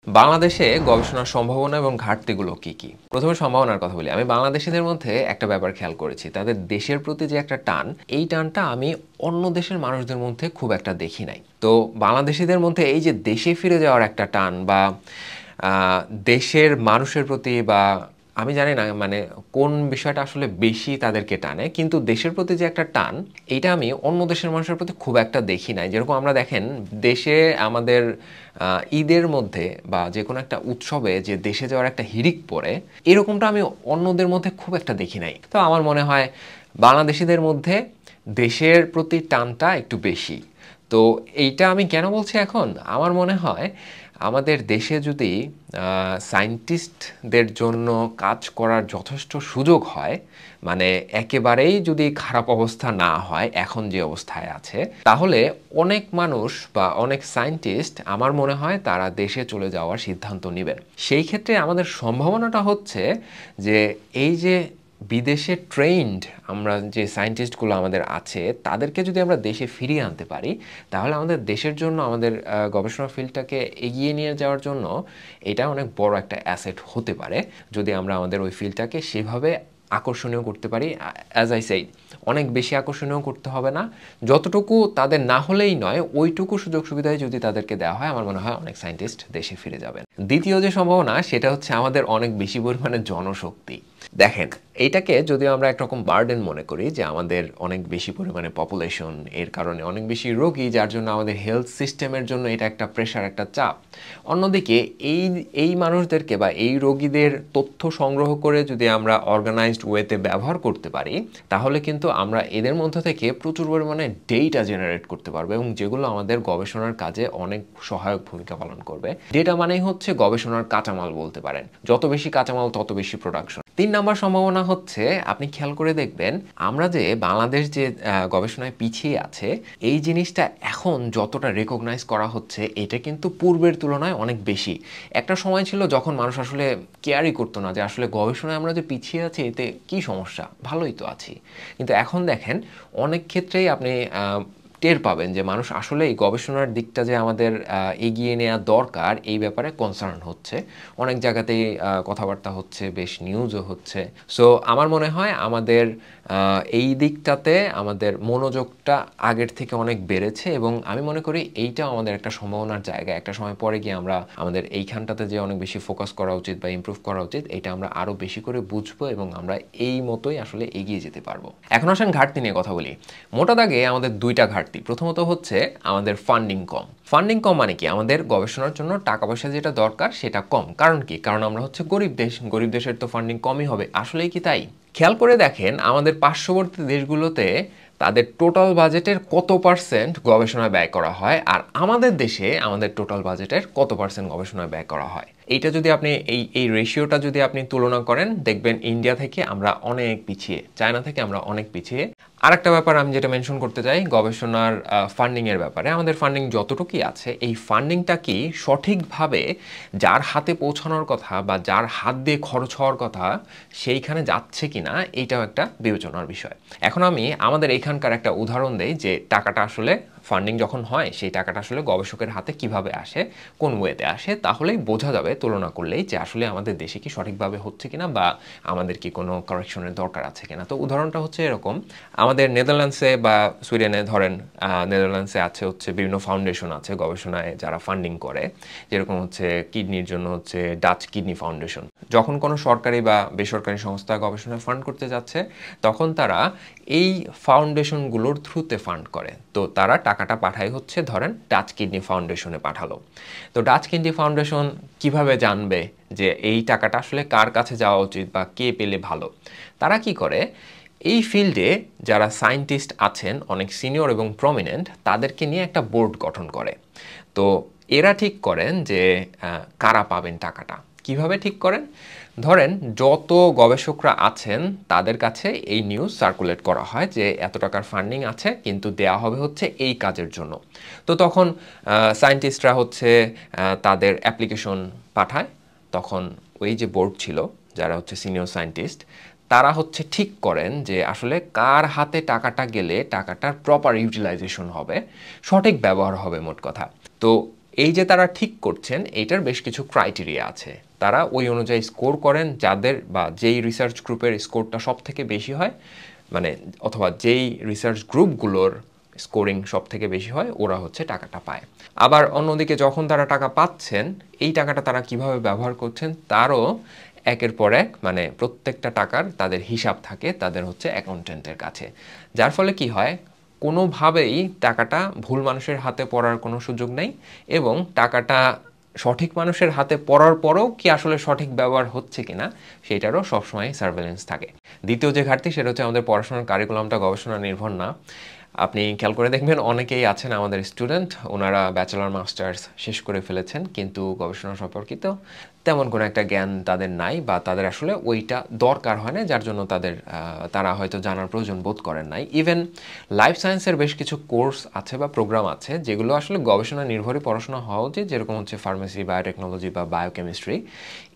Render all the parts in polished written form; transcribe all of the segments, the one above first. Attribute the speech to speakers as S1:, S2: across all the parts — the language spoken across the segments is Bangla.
S1: বাংলাদেশে গবেষণার সম্ভাবনা এবং ঘাটতিগুলো কি কি? প্রথমে সম্ভাবনার কথা বলি। আমি বাংলাদেশীদের মধ্যে একটা ব্যাপার খেয়াল করেছি। তাদের দেশের প্রতি যে একটা টান, এই টানটা আমি অন্য দেশের মানুষদের মধ্যে খুব একটা দেখি নাই। তো বাংলাদেশীদের মধ্যে এই যে দেশে ফিরে যাওয়ার একটা টান বা দেশের মানুষের প্রতি বা আমি জানি না মানে কোন বিষয়টা আসলে বেশি তাদেরকে টানে, কিন্তু দেশের প্রতি যে একটা টান, এইটা আমি অন্য দেশের মানুষের প্রতি খুব একটা দেখি নাই। যেরকম আমরা দেখেন দেশে আমাদের ঈদের মধ্যে বা যে কোনো একটা উৎসবে যে দেশে যাওয়ার একটা হিড়িক পড়ে, এরকমটা আমি অন্যদের মধ্যে খুব একটা দেখি নাই। তো আমার মনে হয় বাংলাদেশিদের মধ্যে দেশের প্রতি টানটা একটু বেশি। তো এইটা আমি কেন বলছি এখন? আমার মনে হয় আমাদের দেশে যদি সায়েন্টিস্টদের জন্য কাজ করার যথেষ্ট সুযোগ হয়, মানে একেবারেই যদি খারাপ অবস্থা না হয় এখন যে অবস্থায় আছে, তাহলে অনেক মানুষ বা অনেক সায়েন্টিস্ট আমার মনে হয় তারা দেশে চলে যাওয়ার সিদ্ধান্ত নেবেন। সেই ক্ষেত্রে আমাদের সম্ভাবনাটা হচ্ছে যে এই যে বিদেশে ট্রেন্ড আমরা যে সায়েন্টিস্টগুলো আমাদের আছে তাদেরকে যদি আমরা দেশে ফিরিয়ে আনতে পারি, তাহলে আমাদের দেশের জন্য আমাদের গবেষণা ফিল্ডটাকে এগিয়ে নিয়ে যাওয়ার জন্য এটা অনেক বড় একটা অ্যাসেট হতে পারে, যদি আমরা আমাদের ওই ফিল্ডটাকে সেভাবে আকর্ষণীয় করতে পারি। অ্যাজ আই সেড, অনেক বেশি আকর্ষণীয় করতে হবে না, যতটুকু তাদের না হলেই নয় ওইটুকু সুযোগ সুবিধায় যদি তাদেরকে দেওয়া হয়, আমার মনে হয় অনেক সায়েন্টিস্ট দেশে ফিরে যাবেন। দ্বিতীয় যে সম্ভাবনা সেটা হচ্ছে আমাদের অনেক বেশি পরিমাণে জনশক্তি। দেখেন, এইটাকে যদিও আমরা একরকম বার্ডেন মনে করি যে আমাদের অনেক বেশি পরিমাণে পপুলেশন, এর কারণে অনেক বেশি রোগী, যার জন্য আমাদের হেলথ সিস্টেমের জন্য এটা একটা প্রেশার, একটা চাপ। অন্যদিকে এই এই মানুষদেরকে বা এই রোগীদের তথ্য সংগ্রহ করে যদি আমরা অর্গানাইজড ওয়েতে ব্যবহার করতে পারি, তাহলে কিন্তু আমরা এদের মধ্যে থেকে প্রচুর পরিমাণে ডেটা জেনারেট করতে পারবো এবং যেগুলো আমাদের গবেষণার কাজে অনেক সহায়ক ভূমিকা পালন করবে। ডেটা মানেই হচ্ছে গবেষণার কাঁচামাল বলতে পারেন। যত বেশি কাঁচামাল তত বেশি প্রোডাকশন। 3 নাম্বার সম্ভাবনা হচ্ছে, আপনি খেয়াল করে দেখবেন আমরা যে বাংলাদেশ যে গবেষণায় পিছিয়ে আছে, এই জিনিসটা এখন যতটা রেকগনাইজ করা হচ্ছে এটা কিন্তু পূর্বের তুলনায় অনেক বেশি। একটা সময় ছিল যখন মানুষ আসলে কেয়ারই করতো না যে আসলে গবেষণায় আমরা যে পিছিয়ে আছি এতে কি সমস্যা, ভালোই তো আছি। কিন্তু এখন দেখেন অনেক ক্ষেত্রেই আপনি টের পাবেন যে মানুষ আসলে এই গবেষণার দিকটা যে আমাদের এগিয়ে নেওয়া দরকার এই ব্যাপারে কনসার্ন হচ্ছে। অনেক জায়গাতেই কথাবার্তা হচ্ছে, বেশ নিউজও হচ্ছে। সো আমার মনে হয় আমাদের এই দিকটাতে আমাদের মনোযোগটা আগের থেকে অনেক বেড়েছে এবং আমি মনে করি এইটাও আমাদের একটা সম্ভাবনার জায়গা। একটা সময় পরে গিয়ে আমরা আমাদের এইখানটাতে যে অনেক বেশি ফোকাস করা উচিত বা ইমপ্রুভ করা উচিত, এটা আমরা আরও বেশি করে বুঝবো এবং আমরা এই মতোই আসলে এগিয়ে যেতে পারবো। এখন আসেন ঘাটতি নিয়ে কথা বলি। মোটা দাগে আমাদের দুইটা ঘাটতি। প্রথমত হচ্ছে আমাদের ফান্ডিং কম। ফান্ডিং কম মানে কি, আমাদের গবেষণার জন্য টাকা পয়সা যেটা দরকার সেটা কম। কারণ কি? কারণ আমরা হচ্ছে গরিব দেশ, গরিব দেশের তো ফান্ডিং কমই হবে। আসলেই কি তাই? খেয়াল করে দেখেন আমাদের পার্শ্ববর্তী দেশগুলোতে তাদের টোটাল বাজেটের কত পার্সেন্ট গবেষণায় ব্যয় করা হয়, আর আমাদের দেশে আমাদের টোটাল বাজেটের কত পার্সেন্ট গবেষণায় ব্যয় করা হয়। এইটা যদি আপনি এই রেশিওটা যদি আপনি তুলনা করেন, দেখবেন ইন্ডিয়া থেকে আমরা অনেক পিছিয়ে, চায়না থেকে আমরা অনেক পিছিয়ে। আরেকটা ব্যাপার আমি যেটা মেনশন করতে চাই গবেষণার ফান্ডিংয়ের ব্যাপারে, আমাদের ফান্ডিং যতটুকুই আছে এই ফান্ডিংটা কি সঠিকভাবে যার হাতে পৌঁছানোর কথা বা যার হাত দিয়ে খরচ হওয়ার কথা সেইখানে যাচ্ছে কিনা, এইটাও একটা বিবেচনার বিষয়। এখন আমি আমাদের এইখানকার একটা উদাহরণ দেই যে টাকাটা আসলে ফান্ডিং যখন হয় সেই টাকাটা আসলে গবেষকের হাতে কিভাবে আসে, কোন ওয়েতে আসে, তাহলেই বোঝা যাবে তুলনা করলেই যে আসলে আমাদের দেশে কি সঠিকভাবে হচ্ছে কিনা বা আমাদের কি কোনো কারেকশনের দরকার আছে কিনা। তো উদাহরণটা হচ্ছে এরকম, আমাদের নেদারল্যান্ডসে বা সুইডেনে ধরেন, নেদারল্যান্ডসে আছে হচ্ছে বিভিন্ন ফাউন্ডেশন আছে গবেষণায় যারা ফান্ডিং করে, যেরকম হচ্ছে কিডনির জন্য হচ্ছে ডাচ কিডনি ফাউন্ডেশন। যখন কোনো সরকারি বা বেসরকারি সংস্থা গবেষণায় ফান্ড করতে যাচ্ছে তখন তারা এই ফাউন্ডেশনগুলোর থ্রুতে ফান্ড করে। তো তারা টাকাটা পাঠায় হচ্ছে ধরেন ডাচ কিডনি ফাউন্ডেশনে পাঠালো। তো ডাচ কিডনি ফাউন্ডেশন কিভাবে জানবে যে এই টাকাটা আসলে কার কাছে যাওয়া উচিত বা কে পেলে ভালো? তারা কি করে, এই ফিল্ডে যারা সায়েন্টিস্ট আছেন অনেক সিনিয়র এবং প্রমিনেন্ট, তাদেরকে নিয়ে একটা বোর্ড গঠন করে। তো এরা ঠিক করেন যে কারা পাবেন টাকাটা। কিভাবে ঠিক করেন? ধরেন যত গবেষকরা আছেন তাদের কাছে এই নিউজ সার্কুলেট করা হয় যে এত টাকার ফান্ডিং আছে কিন্তু দেয়া হবে হচ্ছে এই কাজের জন্য। তো তখন সায়েন্টিস্টরা হচ্ছে তাদের অ্যাপ্লিকেশন পাঠায়। তখন ওই যে বোর্ড ছিল যারা হচ্ছে সিনিয়র সায়েন্টিস্ট, তারা হচ্ছে ঠিক করেন যে আসলে কার হাতে টাকাটা গেলে টাকাটার প্রপার ইউটিলাইজেশন হবে, সঠিক ব্যবহার হবে মোট কথা। তো এই যে তারা ঠিক করছেন এটার বেশ কিছু ক্রাইটেরিয়া আছে। তারা ওই অনুযায়ী স্কোর করেন, যাদের বা যেই রিসার্চ গ্রুপের স্কোরটা সব থেকে বেশি হয়, মানে অথবা যেই রিসার্চ গ্রুপগুলোর স্কোরিং সব থেকে বেশি হয় ওরা হচ্ছে টাকাটা পায়। আবার অন্যদিকে যখন তারা টাকা পাচ্ছেন এই টাকাটা তারা কিভাবে ব্যবহার করছেন তারও একের পর এক মানে প্রত্যেকটা টাকার তাদের হিসাব থাকে তাদের হচ্ছে অ্যাকাউন্টেন্টের কাছে। যার ফলে কি হয়, কোনোভাবেই টাকাটা ভুল মানুষের হাতে পড়ার কোনো সুযোগ নেই এবং টাকাটা সঠিক মানুষের হাতে পড়ার পরেও কি আসলে সঠিক ব্যবহার হচ্ছে কিনা সেটারও সবসময় সার্ভেলেন্স থাকে। দ্বিতীয় যে ঘাটতি সেটা হচ্ছে আমাদের পড়াশোনার কারিকুলামটা গবেষণা নির্ভর না। আপনি খেয়াল করে দেখবেন অনেকেই আছেন আমাদের স্টুডেন্ট, ওনারা ব্যাচেলর মাস্টার্স শেষ করে ফেলেছেন কিন্তু গবেষণা সম্পর্কিত তেমন কোনো একটা জ্ঞান তাদের নাই বা তাদের আসলে ওইটা দরকার হয় না, যার জন্য তারা হয়তো জানার প্রয়োজন বোধ করেন নাই। ইভেন লাইফ সায়েন্সের বেশ কিছু কোর্স আছে বা প্রোগ্রাম আছে যেগুলো আসলে গবেষণা নির্ভরই পড়াশোনা হওয়া উচিত, যেরকম হচ্ছে ফার্মেসি, বায়োটেকনোলজি বা বায়োকেমিস্ট্রি।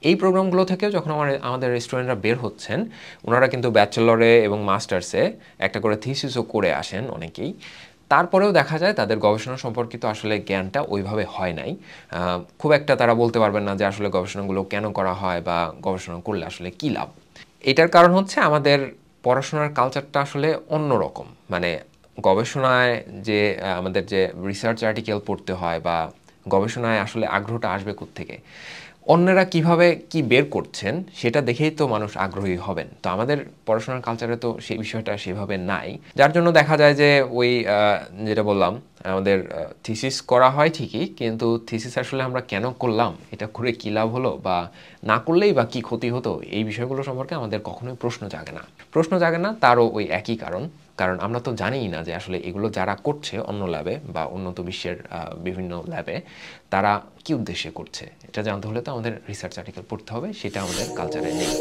S1: এই প্রোগ্রামগুলো থেকেও যখন আমাদের স্টুডেন্টরা বের হচ্ছেন ওনারা কিন্তু ব্যাচেলরে এবং মাস্টার্সে একটা করে থিসিসও করে আসেন অনেকেই। তারপরেও দেখা যায় তাদের গবেষণা সম্পর্কিত আসলে জ্ঞানটা ওইভাবে হয় নাই। খুব একটা তারা বলতে পারবেন না যে আসলে গবেষণাগুলো কেন করা হয় বা গবেষণা করলে আসলে কী লাভ। এটার কারণ হচ্ছে আমাদের পড়াশোনার কালচারটা আসলে অন্যরকম। মানে গবেষণায় যে আমাদের যে রিসার্চ আর্টিকেল পড়তে হয় বা গবেষণায় আসলে আগ্রহটা আসবে কোত্থেকে, অন্যরা কিভাবে কি বের করছেন সেটা দেখেই তো মানুষ আগ্রহী হবেন। তো আমাদের পড়াশোনার কালচারে তো সেই বিষয়টা সেভাবে নাই, যার জন্য দেখা যায় যে ওই যেটা বললাম আমাদের থিসিস করা হয় ঠিকই, কিন্তু থিসিস আসলে আমরা কেন করলাম, এটা করে কী লাভ হলো বা না করলেই বা কী ক্ষতি হতো, এই বিষয়গুলো সম্পর্কে আমাদের কখনোই প্রশ্ন জাগে না। তারও ওই একই কারণ, কারণ আমরা তো জানিই না যে আসলে এগুলো যারা করছে অন্য ল্যাবে বা উন্নত বিশ্বের বিভিন্ন ল্যাবে তারা কি উদ্দেশ্যে করছে। এটা জানতে হলে তো আমাদের রিসার্চ আর্টিকেল পড়তে হবে, সেটা আমাদের কালচারে নেই।